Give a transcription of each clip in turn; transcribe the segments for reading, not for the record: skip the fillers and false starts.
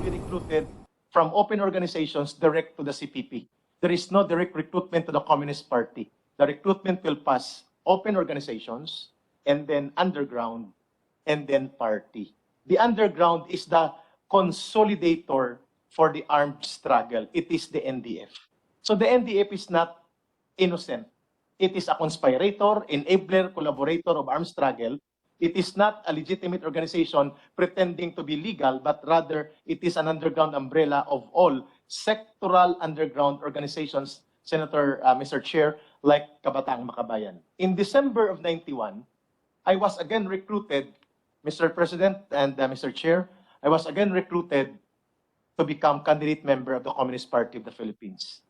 be recruited from open organizations direct to the CPP. There is no direct recruitment to the Communist Party. The recruitment will pass open organizations, and then underground, and then party. The underground is the consolidator for the armed struggle. It is the NDF. So the NDF is not innocent. It is a conspirator, enabler, collaborator of armed struggle. It is not a legitimate organization pretending to be legal, but rather it is an underground umbrella of all sectoral underground organizations, Senator, Mr. Chair, like Kabataang Makabayan. In December of 91, I was again recruited, Mr. President and Mr. Chair, I was again recruited to become candidate member of the Communist Party of the Philippines.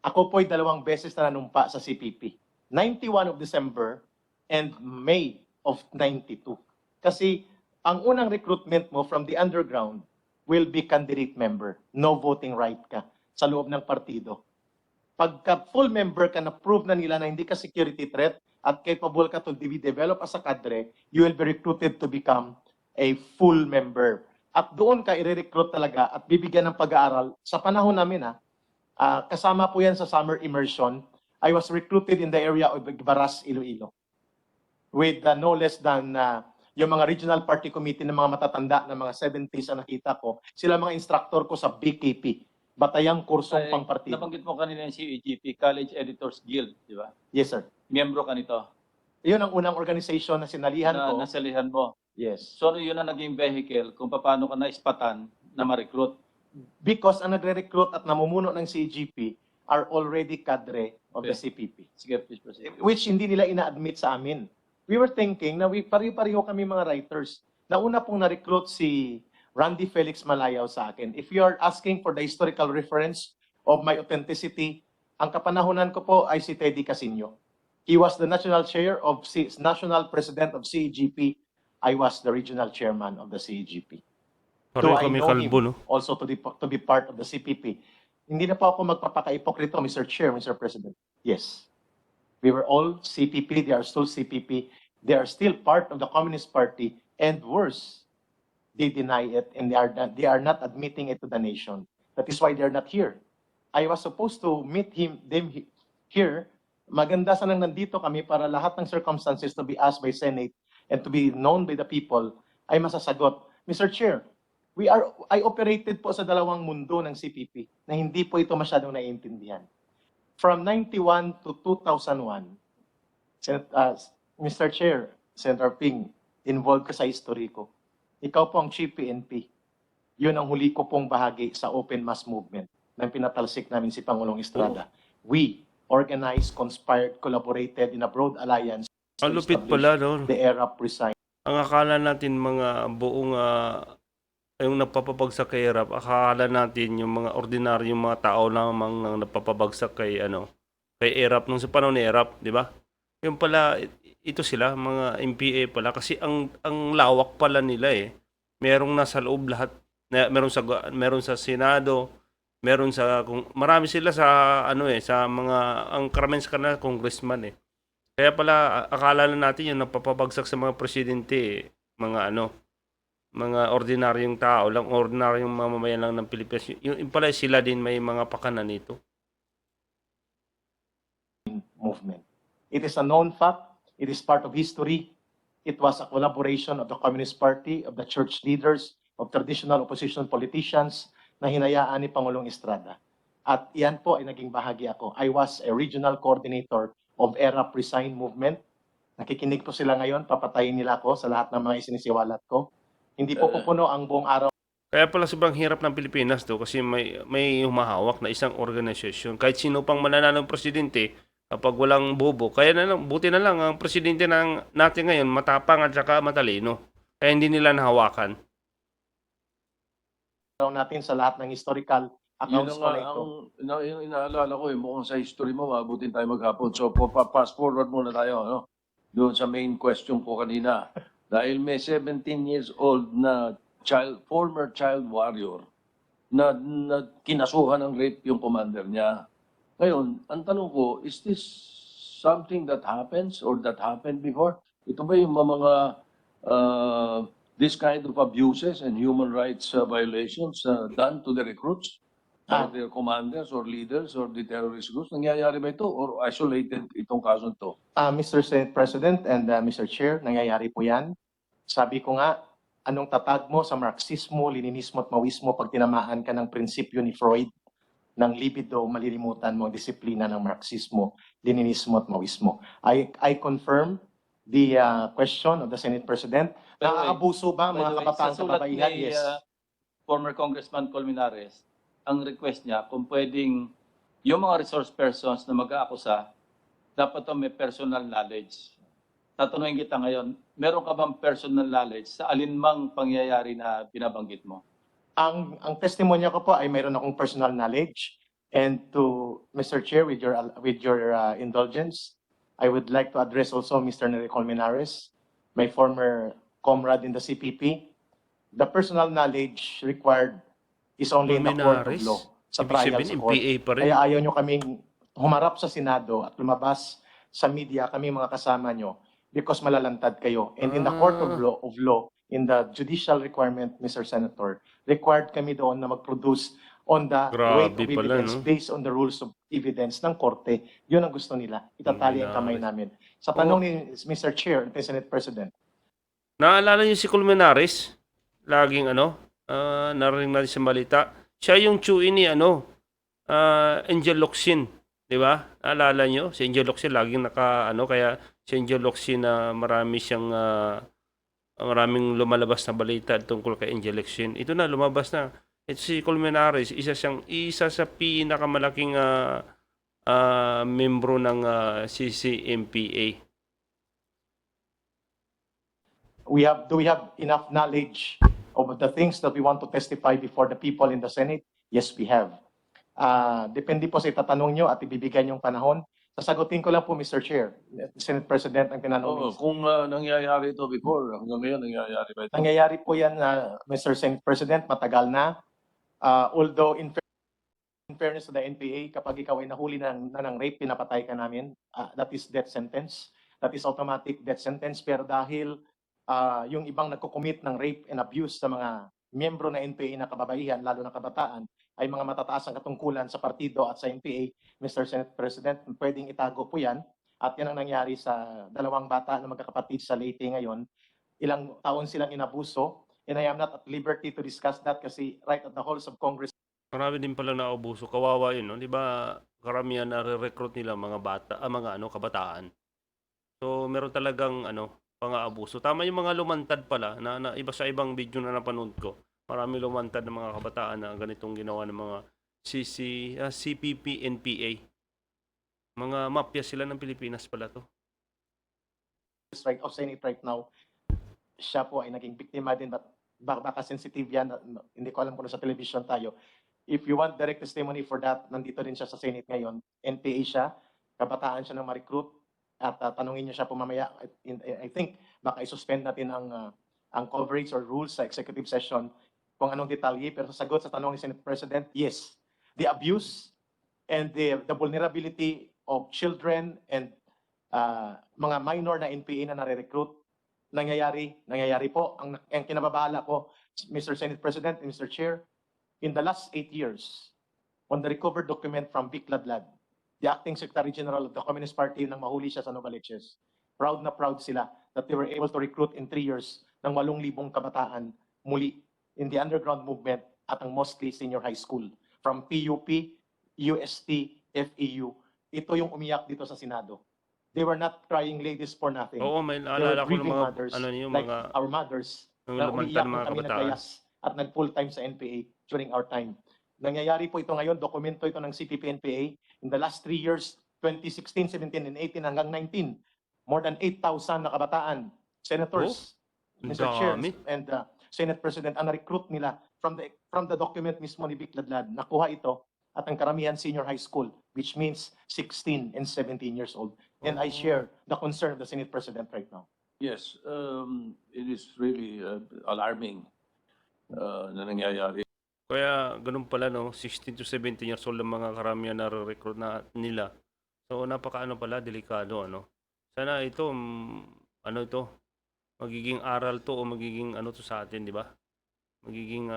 Ako po'y 2 beses na nanumpa sa CPP. 91 of December and May of 92. Kasi ang unang recruitment mo from the underground will be candidate member. No voting right ka sa loob ng partido. Pagka full member ka, na-prove na nila na hindi ka security threat at capable ka to be developed as a cadre, you will be recruited to become a full member. At doon ka i-recruit talaga at bibigyan ng pag-aaral. Sa panahon namin, kasama po yan sa summer immersion, I was recruited in the area of Baras, Iloilo. With no less than yung mga regional party committee ng mga matatanda na mga 70s na nakita ko, sila mga instructor ko sa BKP, Batayang Kursong Pangpartido. Nabanggit mo kanina yung CEGP, College Editors Guild, di ba? Yes, sir. Membro ka nito? Yun ang unang organization na sinalihan ko. Nasalihan mo? Yes. So yun ang naging vehicle kung paano ka naispatan na ma-recruit? Because ang nagre-recruit at namumuno ng CEGP are already cadre of the CPP. Sige, please proceed. Which hindi nila ina-admit sa amin. We were thinking na pari-pariho kami mga writers. Nauna pong na-recruit si Randy Felix Malayaw sa akin. If you are asking for the historical reference of my authenticity, ang kapanahunan ko po ay si Teddy Casino. He was the national chair of national president of CEGP. I was the regional chairman of the CEGP. So I know him also to be part of the CPP. Hindi na po ako magpapaka-ipokrito, Mr. Chair, Mr. President. Yes. We were all CPP. They are still CPP. They are still part of the Communist Party. And worse, they deny it and they are not admitting it to the nation. That is why they are not here. I was supposed to meet them here. Maganda sanang nandito kami para lahat ng circumstances to be asked by Senate and to be known by the people ay masasagot. Mr. Chair, I operated po sa dalawang mundo ng CPP na hindi po ito masyadong naiintindihan. From 91 to 2001, Mr. Chair, Senator Ping, involved ka sa history ko. Ikaw po ang Cpp-Npa. Yun ang huli ko pong bahagi sa open mass movement na pinatalsik namin si Pangulong Estrada. We organized, conspired, collaborated in a broad alliance to lupit pala, no? The era pre-sign. Ang akala natin mga buong yung napapabagsak kay ERAP, akala natin yung mga ordinaryong mga tao lamang nang napapabagsak kay kay ERAP nung sa panahon ni ERAP, di ba? Yung pala ito sila mga MPA pala kasi ang lawak pala nila eh. Merong nasa loob lahat, meron sa Senado, meron sa marami sila sa sa mga ang karamihan sa kanila congressman eh. Kaya pala akala na natin yung napapabagsak sa mga presidente, mga ordinaryong tao lang, ordinaryong mamamayan lang ng Pilipinas. Yung pala sila din may mga pakanan nito. Movement. It is a known fact. It is part of history. It was a collaboration of the Communist Party, of the church leaders, of traditional opposition politicians na hinayaan ni Pangulong Estrada. At iyan po ay naging bahagi ako. I was a regional coordinator of ERA Pre-Sign Movement. Nakikinig po sila ngayon, papatayin nila ako sa lahat ng mga isinisiwalat ko. Hindi po pupuno ang buong araw. Kaya pala sobrang hirap ng Pilipinas to kasi may humahawak na isang organisasyon. Kahit sino pang mananalong presidente, kapag walang bobo, kaya na lang, buti na lang ang presidente natin ngayon matapang at saka matalino. Kaya hindi nila nahawakan. Natin sa lahat ng historical accounts ko na ito. Yung inaalala ko, mukhang sa history mo, mabutin tayo maghapon. So, fast forward muna tayo, doon sa main question ko kanina. Dahil may 17 years old na former child warrior na kinasuhan ng rape yung commander niya. Ngayon, ang tanong ko, is this something that happens or that happened before? Ito ba yung mga this kind of abuses and human rights violations done to the recruits by Ah. their commanders or leaders or the terrorist groups? Nangyayari ba ito or isolated itong kaso to? Mr. Senate President and Mr. Chair, nangyayari po yan. Sabi ko nga, anong tatag mo sa Marxismo, Leninismo at Maoismo pag tinamaan ka ng prinsipyo ni Freud ng libido, malilimutan mo ang disiplina ng Marxismo, Leninismo at Maoismo. I confirm the question of the Senate President. By the way- Naaabuso ba By mga the way, kabataan sa sulat kababaihan? ni Yes. former Congressman Colmenares, ang request niya kung pwedeng yung mga resource persons na mag-aakusa, dapat to may personal knowledge. Tatanungin kita ngayon, meron ka bang personal knowledge sa alinmang pangyayari na binabanggit mo? Ang testimonya ko po ay mayroon akong personal knowledge, and to Mr. Chair, with your indulgence, I would like to address also Mr. Nila Colmenares, my former comrade in the CPP. The personal knowledge required is only in the court of Colmenares? law, sa Ibig trial sabihin, sa court. NPA pa rin. Kaya ayaw nyo kaming humarap sa Senado at lumabas sa media, kami mga kasama nyo, because malalantad kayo. And in the court of law, in the judicial requirement, Mr. Senator, required kami doon na mag-produce on the weight Grabe of pala, evidence no? based on the rules of evidence ng korte. Yun ang gusto nila. Itatali ang kamay namin. Sa Oh. tanong ni Mr. Chair, the Senate President, Naalala niyo si Colmenares? Laging narinig natin sa balita. Siya yung chewy ni Angel Locsin, di ba? Naalala niyo? Si Angel Locsin laging kaya si Angel Locsin na maraming lumalabas na balita tungkol kay Angel Locsin. Ito na, lumabas na. Ito si Colmenares, isa sa pinakamalaking membro ng Cpp-Npa. do we have enough knowledge of the things that we want to testify before the people in the Senate? Yes, we have. Depende po sa itatanong nyo at ibibigay niyong panahon. Sasagutin ko lang po, Mr. Chair, Senate President, ang tinanong. Kung nangyayari ito before, hanggang ngayon nangyayari ba ito? Nangyayari po yan, Mr. Senate President, matagal na. Although in fairness to the NPA, kapag ikaw ay nahuli ng rape, pinapatay ka namin. That is death sentence. That is automatic death sentence. Pero dahil yung ibang nagko-commit ng rape and abuse sa mga miyembro na NPA na kababaihan, lalo na kabataan, ay mga matataas ang katungkulan sa partido at sa NPA, Mr. Senate President, pwedeng itago po yan. At yan ang nangyari sa dalawang bata na magkakapatid sa Leyte ngayon. Ilang taon silang inabuso, and I am not at liberty to discuss that kasi right at the halls of Congress. Marami din pala naubuso. Kawawa yun, no? Di ba karamihan na re-recruit nila mga bata, kabataan. So meron talagang pang-aabuso. Tama yung mga lumantad pala na iba sa ibang video na napanood ko. Marami lumantad ng mga kabataan na ganitong ginawa ng mga Cpp-Npa. Mga mafia sila ng Pilipinas pala to. Right of Senate right now, siya po ay naging biktima din, but baka sensitive yan, hindi ko alam kung sa television tayo. If you want direct testimony for that, nandito rin siya sa Senate ngayon. NPA siya, kabataan siya ng ma-recruit, at tanungin niyo siya po mamaya. I think baka i-suspend natin ang coverage or rules sa executive session kung anong detalye, pero sasagot sa tanong ni Senate President, yes. The abuse and the vulnerability of children and mga minor na NPA na nare-recruit, nangyayari po. Ang kinababahala ko, Mr. Senate President and Mr. Chair, in the last 8 years, on the recovered document from Vic Ladlad, the acting Secretary General of the Communist Party nang mahuli siya sa Novaliches, proud na proud sila that they were able to recruit in 3 years ng 8,000 kabataan muli in the underground movement at ang mostly senior high school. From PUP, UST, FEU. Ito yung umiyak dito sa Senado. They were not crying ladies for nothing. Oo, may They naalala were ko ng grieving mga mothers, yung like mga our mothers, yung na lumantad umiiyak mga nung kami kabataan. naglayas at nag-full-time sa NPA during our time. Nangyayari po ito ngayon, dokumento ito ng Cpp-Npa. In the last 3 years, 2016, 17, and 18 hanggang 19, more than 8,000 na kabataan, senators, ang Mr. Chair, dami. and Senate President, ang na-recruit nila from the document mismo ni Vic Ladlad. Nakuha ito at ang karamihan senior high school, which means 16 and 17 years old. And I share the concern of the Senate President right now. Yes, it is really alarming na nangyayari. Kaya ganun pala 16 to 17 years old ang mga karamihan na recruit na nila. So napaka pala delikado Sana ito magiging aral to o magiging ano to sa atin, di ba? Magiging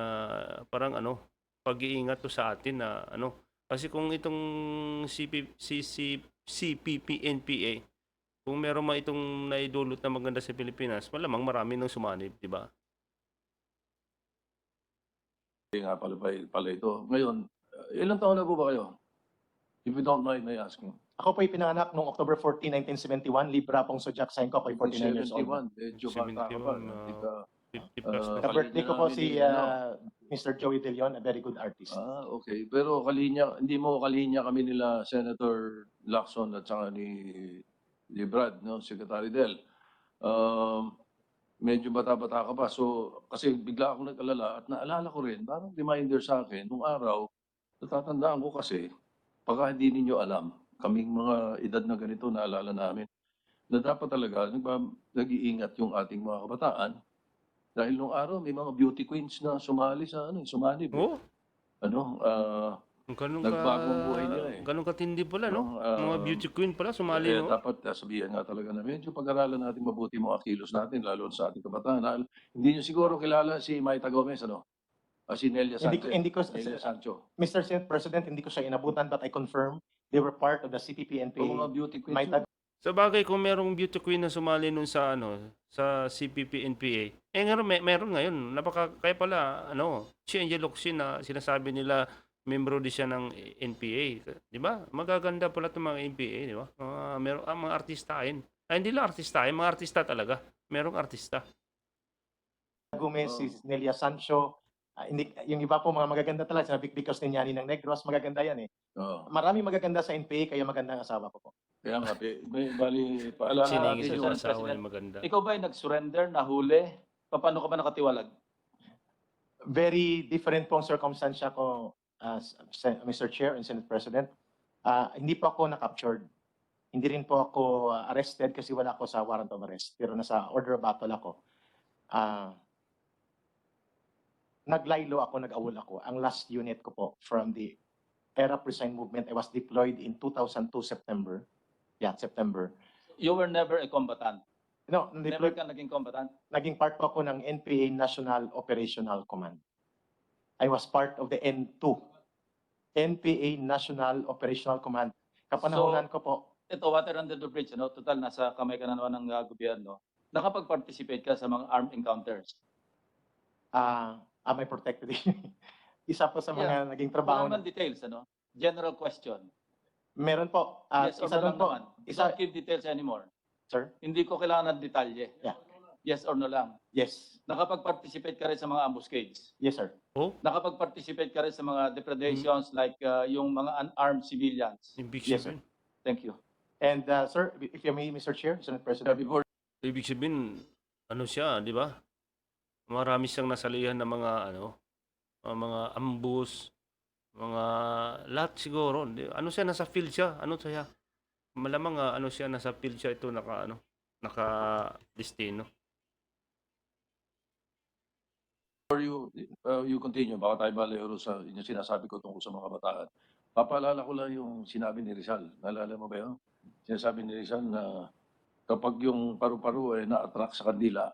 parang ano, pag-iingat to sa atin na ano. Kasi kung itong Cpp-Npa, kung meron man itong naidulot na maganda sa Pilipinas, malamang marami nang sumanib, di ba? Hindi nga pala ito. Ngayon, ilang taon na po ba kayo? If you don't mind my asking. Ako po'y pinanganak noong October 14, 1971. Libra pong Sojak Sign ko. Ako'y 49 years old. 71, medyo bata ka pa. 71, Hindi ka, 50 plus na. Ka-birthday ko po namin si ano. Mr. Joey De Leon, a very good artist. Okay. Pero hindi mo kalinya kami nila Senator Lacson at saka ni Brad, no? Secretary Del. Medyo bata-bata ka pa. So, kasi bigla akong nag-alala at naalala ko rin, parang reminder sa akin, nung araw, natatandaan ko kasi, pagka hindi ninyo alam, kaming mga edad na ganito, naalala namin, na dapat talaga nag-iingat yung ating mga kabataan. Dahil nung araw, may mga beauty queens na sumali sa sumanib. Oo. Ganun Nagbagong buhay nila eh. Ganun katindi pala, no? No, Mga beauty queen pala, sumali, no? Dapat sabihan nga talaga na medyo pag-aralan natin mabuti mga kilos natin, lalo sa ating kabataan. Hindi nyo siguro kilala si Maita Gomez, ano? Si Nelia Sanchez. Hindi ko, Nelia Sancho. Mr. Senate President, hindi ko siya inabutan, but I confirm they were part of the Cpp-Npa. Kung mga beauty queens. Maita Sa bagay, kung merong beauty queen na sumali nun sa sa Cpp-Npa, meron ngayon. Kaya pala, si Angel Locsin na sinasabi nila, membro din siya ng NPA. Di ba? Magaganda pala itong mga NPA, di ba? Mga artistahin. Hindi lang artistahin, mga artista talaga. Merong artista. Gomez, si Nelia Sancho, yung iba po mga magaganda talaga, sinabi because ni Yanni ng Negros, magaganda yan eh. Marami magaganda sa NPA, kaya maganda ang asawa ko po. Kaya nga, bali, paalala Siningit natin yung yung asawa niya maganda. Ikaw ba ay nag-surrender, nahuli? Paano ka ba nakatiwalag? Very different pong circumstansya ko, Mr. Chair and Senate President. Hindi po ako na-captured. Hindi rin po ako arrested kasi wala ako sa warrant of arrest. Pero nasa order of battle ako. Naglaylo ako, nag-awol ako. Ang last unit ko po from the ERAP Resign Movement, I was deployed in 2002 September. Yeah, September. You were never a combatant. No, Never deployed, ka naging combatant. naging part po ako ng NPA National Operational Command. I was part of the N2. NPA National Operational Command. Kapanahonan ko po, Ito, water under the bridge, total nasa kamay ka na naman ng gobyerno. Nakapag-participate ka sa mga armed encounters. am I protected? Isa po sa mga naging trabaho. Wala naman details, General question. Meron po. Yes or Isa no doon lang po. naman. Isa, Don't give details anymore. sir? Hindi ko kailangan ng detalye. Yeah. Yes or no lang. Yes. Nakapag-participate ka rin sa mga ambuscades. Yes, sir. Nakapag-participate ka rin sa mga depredations like yung mga unarmed civilians. Ibig Yes, sir. sabihin, Thank you. And sir, if you may, Mr. Chair, Senate President. before ibig sabihin, siya, di ba? Marami siyang nasalihan ng mga, mga ambus, mga lahat siguro. Siya, nasa field siya. Siya? Malamang, siya, nasa field siya ito, naka-destino. you continue, baka tayo balero sa yung sinasabi ko tungkol sa mga kabataan. Papaalala ko lang yung sinabi ni Rizal. Naalala mo ba yun? Sinasabi ni Rizal na kapag yung paru-paro ay na-attract sa kandila,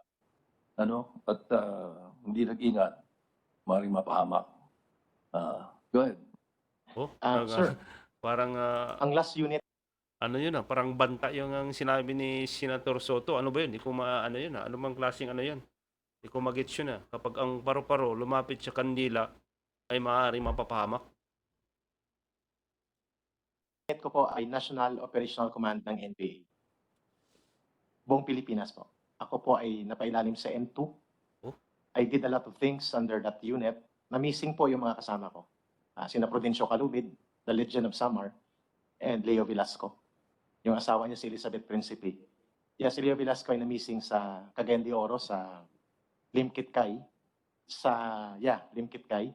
at hindi nag-ingat, maaaring mapahamak. Go ahead. Sir, Parang, ang last unit, yun parang banta yung ang sinabi ni Senator Soto. Ano ba yun? Hindi ko yun Ano bang klaseng yun? Hindi ko mag-gets yun Kapag ang paro-paro lumapit sa kandila, ay maaaring mapapahamak. unit ko po ay National Operational Command ng NPA. Buong Pilipinas po. Ako po ay napailalim sa N2. Oh. I did a lot of things under that unit. Na-missing po yung mga kasama ko. Sina Prudencio Calubid, the Legion of Samar, and Leo Velasco. Yung asawa niya si Elizabeth Principe. Yeah, si Leo Velasco ay na-missing sa Cagayan de Oro, sa Limkit-Kay. Limkit-Kay.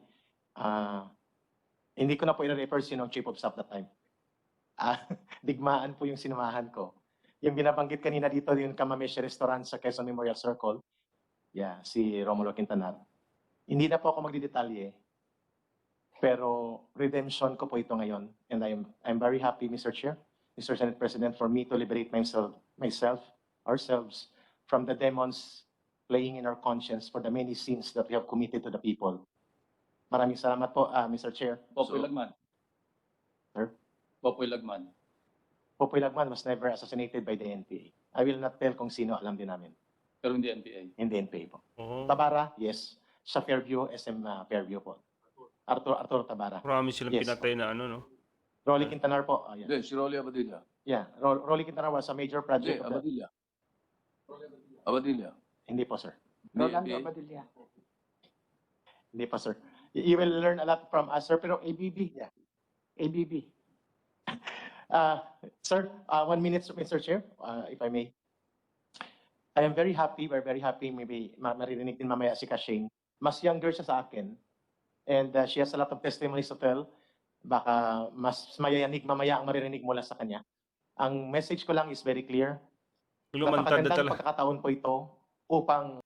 Hindi ko na po i-refer sinong chief of staff that time. Digmaan po yung sinamahan ko. Yung binabanggit kanina dito, yung Kamameshi Restaurant sa Quezon Memorial Circle, si Romulo Quintanar. Hindi na po ako magdidetalye, pero redemption ko po ito ngayon. And I'm very happy, Mr. Chair, Mr. Senate President, for me to liberate ourselves from the demons playing in our conscience for the many sins that we have committed to the people. Maraming salamat po, Mr. Chair. Popoy Lagman. Sir? Popoy Lagman. Popoy Lagman was never assassinated by the NPA. I will not tell kung sino, alam din namin. Pero hindi NPA. Hindi NPA po. Oh, Tabara, yes. Sa Fairview, SM Fairview po. Arturo Tabara. marami silang Yes. pinatay na ano, no? Rolly Quintanar po. Yeah. Hindi, si Rolly Abadilla. Yeah. Rolly Quintanar was a major Hindi, project of the... Abadilla. Abadilla. Hindi po, sir. Rolando Abadilla. Hindi po, sir. You will learn a lot from us, sir. Pero ABB, yeah. ABB. Sir, 1 minute, Mr. Chair, if I may. I am very happy, we're very happy, maybe maririnig din mamaya si Kashane. Mas younger siya sa akin. And she has a lot of testimonies to tell. Baka mas mayayanig mamaya ang maririnig mula sa kanya. Ang message ko lang is very clear. Lumantad na Napakagandang talaga. pagkakataon po ito upang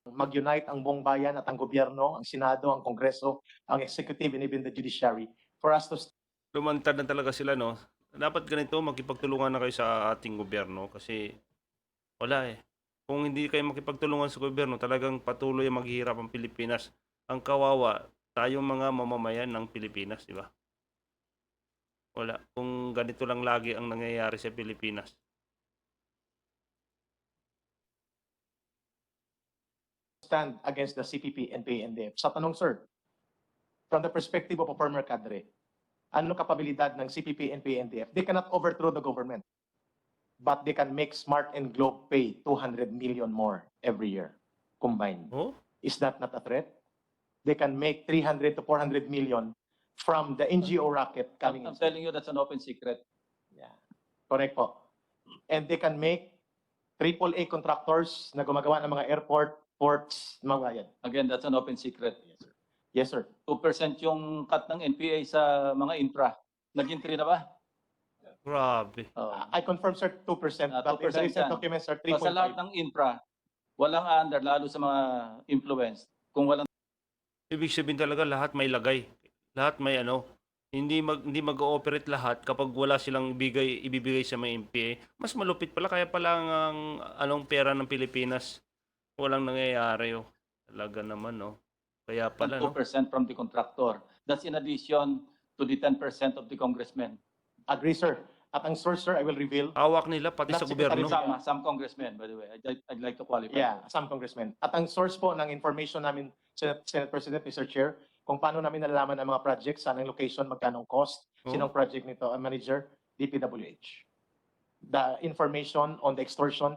mag-unite ang buong bayan at ang gobyerno, ang Senado, ang Kongreso, ang Executive, and even the Judiciary for us to Lumantad na talaga sila, no? Dapat ganito, makipagtulungan na kayo sa ating gobyerno kasi wala eh. Kung hindi kayo makipagtulungan sa gobyerno, talagang patuloy ang maghihirap ang Pilipinas. Ang kawawa, tayong mga mamamayan ng Pilipinas, di ba? Wala. Kung ganito lang lagi ang nangyayari sa Pilipinas. stand against the Cpp-Npa. Sa tanong, sir, from the perspective of a former cadre, ano kapabilidad ng Cpp-Npa? They cannot overthrow the government, but they can make Smart and Globe pay 200 million more every year combined. Oh? Is that not a threat? They can make 300 to 400 million from the NGO racket coming I'm in. telling you, that's an open secret. Yeah. Correct po. And they can make AAA contractors na gumagawa ng mga airport, ports, mga yan. Again, that's an open secret. Yes, sir. Yes, sir. 2% yung cut ng NPA sa mga infra. Naging 3 na ba? Grabe. Oh. I confirm, sir, 2%, but in the 2% recent yan. documents, sir, Sa lahat 3.5. ng infra, walang under, lalo sa mga influence. Kung walang Ibig sabihin talaga lahat may lagay. Lahat may ano. Hindi mag-ooperate lahat kapag wala silang ibibigay sa mga MPA. Mas malupit pala kaya pala ang anong pera ng Pilipinas walang nangyayari oh. Talaga naman no. Kaya pala 2% no. from the contractor. That's in addition to the 10% of the congressmen. Agree, sir. At ang source, sir, I will reveal. Hawak nila pati Not sa gobyerno. Secretary Some congressmen, by the way. I'd like to qualify. Yeah, some congressmen. At ang source po ng information namin, Senate President, Mr. Chair, kung paano namin nalalaman ang mga projects, saan ang location, magkano ang cost, sinong project nito, ang manager, DPWH. The information on the extortion,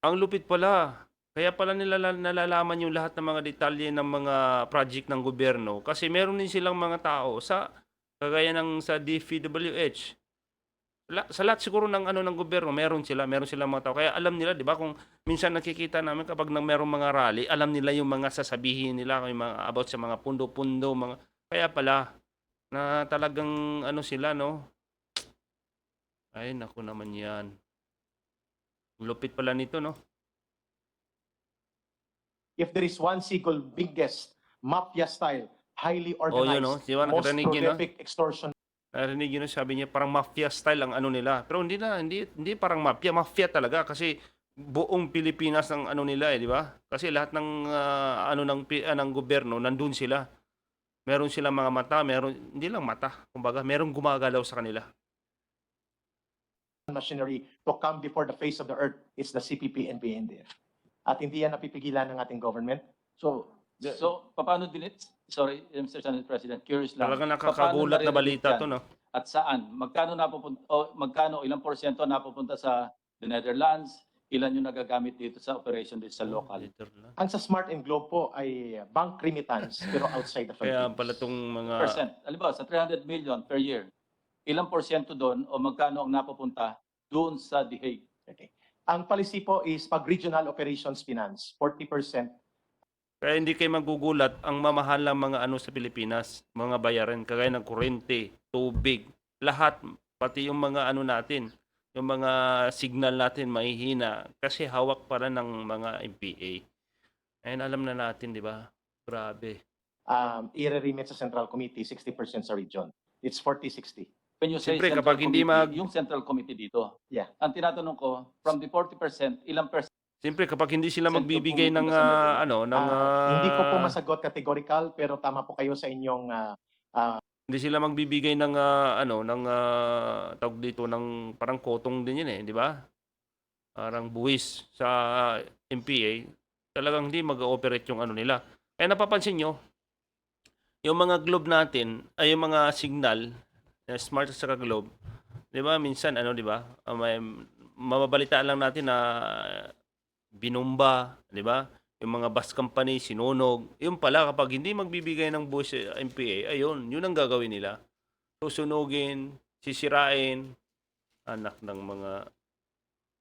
Ang lupit pala. Kaya pala nila nalalaman yung lahat ng mga detalye ng mga project ng gobyerno kasi meron din silang mga tao sa kagaya ng sa DPWH. Sa lahat siguro ng ano ng gobyerno, meron silang mga tao. Kaya alam nila, 'di ba, kung minsan nakikita namin kapag merong mga rally, alam nila yung mga sasabihin nila, yung mga about sa mga pundo-pundo, mga kaya pala na talagang ano sila, no? Ay, naku naman 'yan. Lupit pala nito, no? if there is one single biggest mafia style, highly Oh, organized, yun, no? Di ba, most nakarinig yun, no? prolific extortion Narinig yun, sabi niya, parang mafia style ang ano nila. Pero hindi parang mafia talaga kasi buong Pilipinas ang ano nila eh, di ba? Kasi lahat ng ano ng gobyerno nandun sila. Meron silang mga mata, hindi lang mata, kumbaga, merong gumagalaw sa kanila. machinery to come before the face of the earth is the Cpp-Npa. At hindi yan napipigilan ng ating government. So, So, paano din sorry, Mr. Senate President, curious lang. Talagang nakakagulat na Paano balita naririnig to, yan? no? At saan? Magkano, ilang porsyento napupunta sa the Netherlands? Ilan yung nagagamit dito sa operation dito sa local? Ang sa Smart and Globe po ay bank remittance pero outside the Kaya Philippines. pala tong mga... Percent. Halimbawa, sa 300 million per year, ilang porsyento doon o magkano ang napupunta doon sa The Hague? Okay. Ang policy po is pag regional operations finance, 40%. Kaya hindi kayo magugulat ang mamahal ng mga ano sa Pilipinas, mga bayaran, kagaya ng kuryente, tubig, lahat, pati yung mga ano natin, yung mga signal natin mahihina kasi hawak pala ng mga MPA. Ayun, alam na natin, di ba? Grabe. I-remit sa Central Committee, 60% sa region. It's 40-60. When you say Siyempre, Central kapag hindi Committee, yung Central Committee dito. Yeah. Ang tinatanong ko, from the 40%, ilang percent Siyempre kapag hindi sila Sentro magbibigay ng público na sa Metro ano, ng Hindi ko po masagot categorical, pero tama po kayo sa inyong hindi sila magbibigay ng ano, ng tawag dito ng parang kotong din 'yun di ba? Parang buwis sa NPA, talagang hindi mag-ooperate yung ano nila. Kaya napapansin nyo, yung mga globe natin, ay yung mga signal, smart sa globe, di ba, minsan, ano, di ba, may, mababalitaan lang natin na binomba, di ba, yung mga bus company, sinunog, yun pala, kapag hindi magbibigay ng buwis sa NPA, ayun, yun ang gagawin nila. Susunugin, sisirain, anak ng mga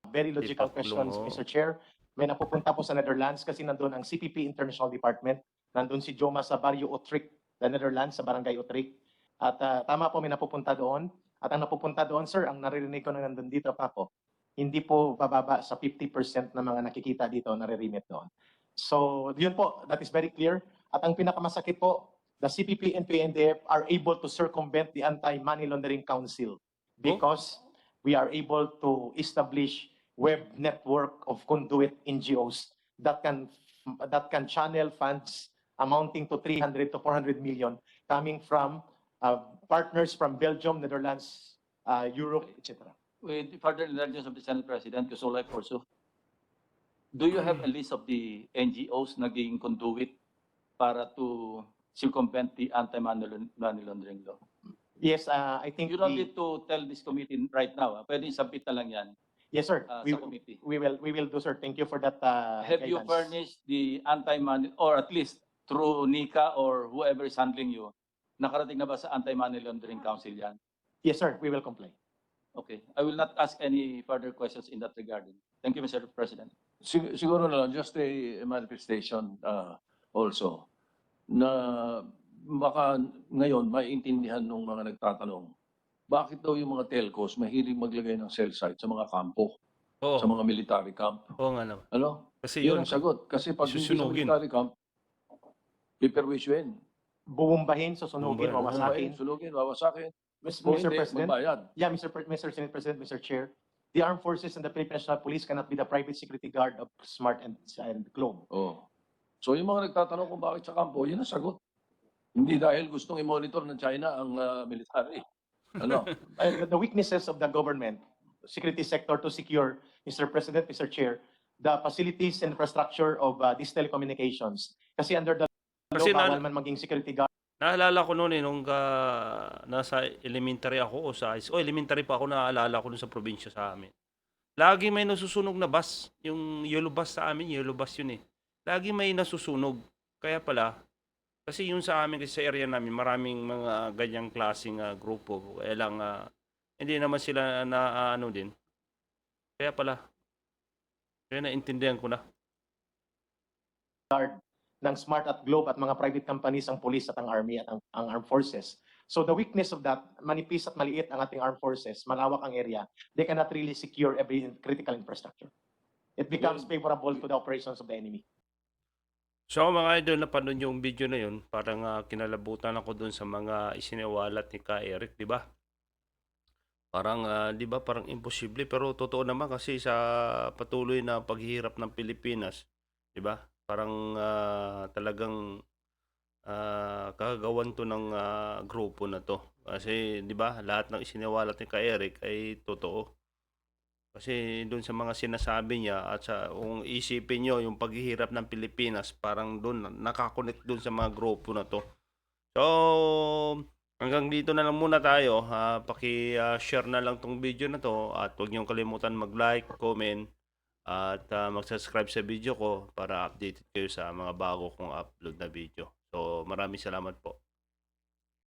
very logical Ipakulong, questions, oo. Mr. Chair. May napupunta po sa Netherlands kasi nandun ang CPP International Department. Nandun si Joma sa Barrio Utrecht, the Netherlands, sa Barangay Utrecht. At tama po, may napupunta doon. At ang napupunta doon, sir, ang naririnig ko na nandun dito pa po, hindi po bababa sa 50% ng mga nakikita dito nare-remit doon. So, yun po, that is very clear. At ang pinakamasakit po, the CPP-Npa and NDF are able to circumvent the Anti-Money Laundering Council because we are able to establish web network of conduit NGOs that can channel funds amounting to 300 to 400 million coming from partners from Belgium, Netherlands, Europe, etc. With further indulgence of the Senate President, Kusolay Corso, do you have a list of the NGOs naging conduit para to circumvent the anti-money laundering law? Yes, I think You don't need to tell this committee right now. Pwede submit na lang yan yes, sir. sa committee. We will do, sir. Thank you for that. Have you guidance. furnished the anti-money, or at least through NICA or whoever is handling you, nakarating na ba sa Anti-Money Laundering Council yan? Yes, sir. We will comply. Okay. I will not ask any further questions in that regard. Thank you, Mr. President. Siguro na lang, just a manifestation also, na baka ngayon maiintindihan ng mga nagtatanong, bakit daw yung mga telcos mahilig maglagay ng cell site sa mga kampo, Oo, sa mga military camp? oo nga naman. Ano? Kasi Yun yun, ang sagot. Kasi pag hindi sa susunugin. military camp, piperwisyoin. Bubumbahin, susunugin, Bubumbahin, wawasakin. Sunugin, wawasakin. Mr. Kung hindi, President. magbayad. Yeah, Mr. Senate President, Mr. Chair. The armed forces and the Philippine National Police cannot be the private security guard of Smart and Globe. Oh. So yung mga nagtatanong kung bakit sa kampo, yun ang sagot. Hindi dahil gustong i-monitor ng China ang military. Ano? The weaknesses of the government, security sector to secure, Mr. President, Mr. Chair, the facilities and infrastructure of these telecommunications. Kasi under the Kasi law, bawal man maging security guard. naalala ko noon nung nasa elementary ako o sa high school. Elementary pa ako, naalala ko noon sa probinsya sa amin. Lagi may nasusunog na bus. Yung yellow bus sa amin, yellow bus yun eh. Lagi may nasusunog. Kaya pala, kasi yun sa amin, kasi sa area namin, maraming mga ganyang klaseng grupo. Kaya lang, hindi naman sila na ano din. Kaya pala, kaya naintindihan ko na. Ng Smart at Globe at mga private companies ang police at ang army at ang armed forces. So the weakness of that, manipis at maliit ang ating armed forces, malawak ang area, they cannot really secure every critical infrastructure. It becomes favorable to the operations of the enemy. So mga idol, napanood yung video na yun, parang kinalabutan ako dun sa mga isiniwalat ni Ka Eric, di ba? Parang, di ba, parang imposible, pero totoo naman kasi sa patuloy na paghihirap ng Pilipinas, di ba? Parang talagang kagagawan to ng grupo na to. Kasi, di ba, lahat ng isiniwalat ni Ka Eric ay totoo. Kasi doon sa mga sinasabi niya at sa kung isipin nyo yung paghihirap ng Pilipinas, parang doon nakakonect doon sa mga grupo na to. So, hanggang dito na lang muna tayo. Paki-share na lang tong video na to at huwag niyong kalimutan mag-like, comment at mag-subscribe sa video ko para updated kayo sa mga bago kong upload na video. So, maraming salamat po.